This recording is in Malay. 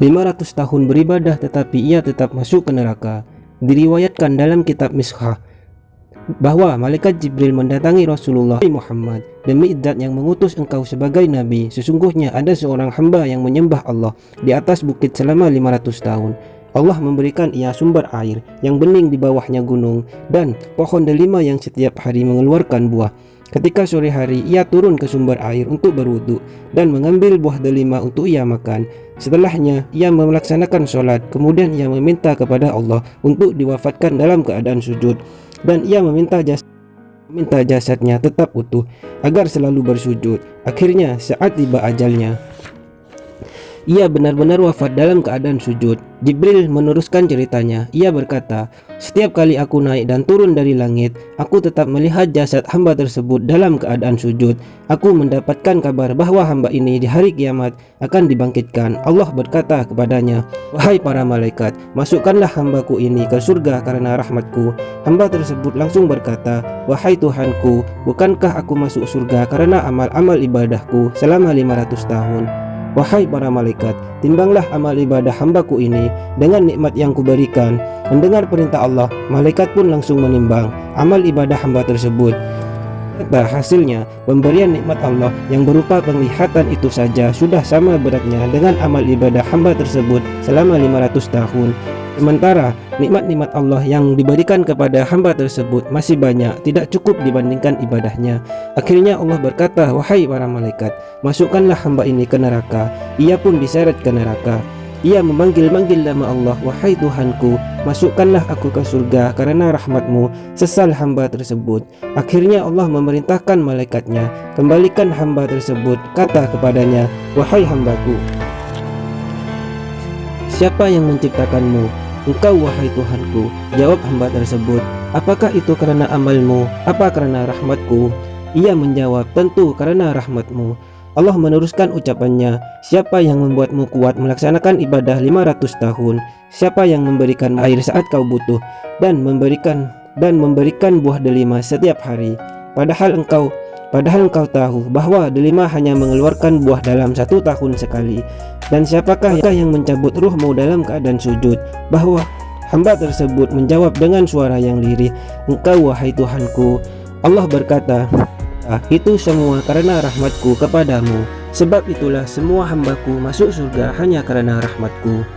500 tahun beribadah tetapi ia tetap masuk ke neraka. Diriwayatkan dalam kitab Mishkah bahwa malaikat Jibril mendatangi Rasulullah Muhammad, demi zat yang mengutus engkau sebagai nabi, sesungguhnya ada seorang hamba yang menyembah Allah di atas bukit selama 500 tahun. Allah memberikan ia sumber air yang bening di bawahnya gunung dan pohon delima yang setiap hari mengeluarkan buah. Ketika sore hari ia turun ke sumber air untuk berwudu dan mengambil buah delima untuk ia makan. Setelahnya ia melaksanakan sholat, kemudian ia meminta kepada Allah untuk diwafatkan dalam keadaan sujud, dan ia meminta jasadnya tetap utuh agar selalu bersujud. Akhirnya saat tiba ajalnya, ia benar-benar wafat dalam keadaan sujud. Jibril meneruskan ceritanya. Ia berkata, setiap kali aku naik dan turun dari langit, aku tetap melihat jasad hamba tersebut dalam keadaan sujud. Aku mendapatkan kabar bahwa hamba ini di hari kiamat akan dibangkitkan. Allah berkata kepadanya, wahai para malaikat, masukkanlah hambaku ini ke surga karena rahmatku. Hamba tersebut langsung berkata, wahai Tuhanku, bukankah aku masuk surga karena amal-amal ibadahku selama 500 tahun? Wahai para malaikat, timbanglah amal ibadah hambaku ini dengan nikmat yang kuberikan. Mendengar perintah Allah, malaikat pun langsung menimbang amal ibadah hamba tersebut. Hasilnya, pemberian nikmat Allah yang berupa penglihatan itu saja sudah sama beratnya dengan amal ibadah hamba tersebut selama 500 tahun. Sementara nikmat-nikmat Allah yang diberikan kepada hamba tersebut masih banyak, tidak cukup dibandingkan ibadahnya. Akhirnya Allah berkata, wahai para malaikat, masukkanlah hamba ini ke neraka. Ia pun diseret ke neraka. Ia memanggil-manggil nama Allah, wahai Tuhanku, masukkanlah aku ke surga karena rahmatmu. Sesal hamba tersebut. Akhirnya Allah memerintahkan malaikatnya, kembalikan hamba tersebut. Kata kepadanya, wahai hambaku, siapa yang menciptakanmu? Engkau wahai Tuhanku. Jawab hamba tersebut, apakah itu karena amalmu? Apa karena rahmatku? Ia menjawab, tentu karena rahmatmu. Allah meneruskan ucapannya, siapa yang membuatmu kuat melaksanakan ibadah 500 tahun? Siapa yang memberikan air saat kau butuh dan memberikan buah delima setiap hari? Padahal engkau tahu bahwa delima hanya mengeluarkan buah dalam 1 tahun sekali. Dan siapakah yang mencabut ruhmu dalam keadaan sujud? Bahwa hamba tersebut menjawab dengan suara yang lirih, engkau wahai Tuhanku. Allah berkata, itu semua karena rahmatku kepadamu. Sebab itulah semua hambaku masuk surga hanya karena rahmatku.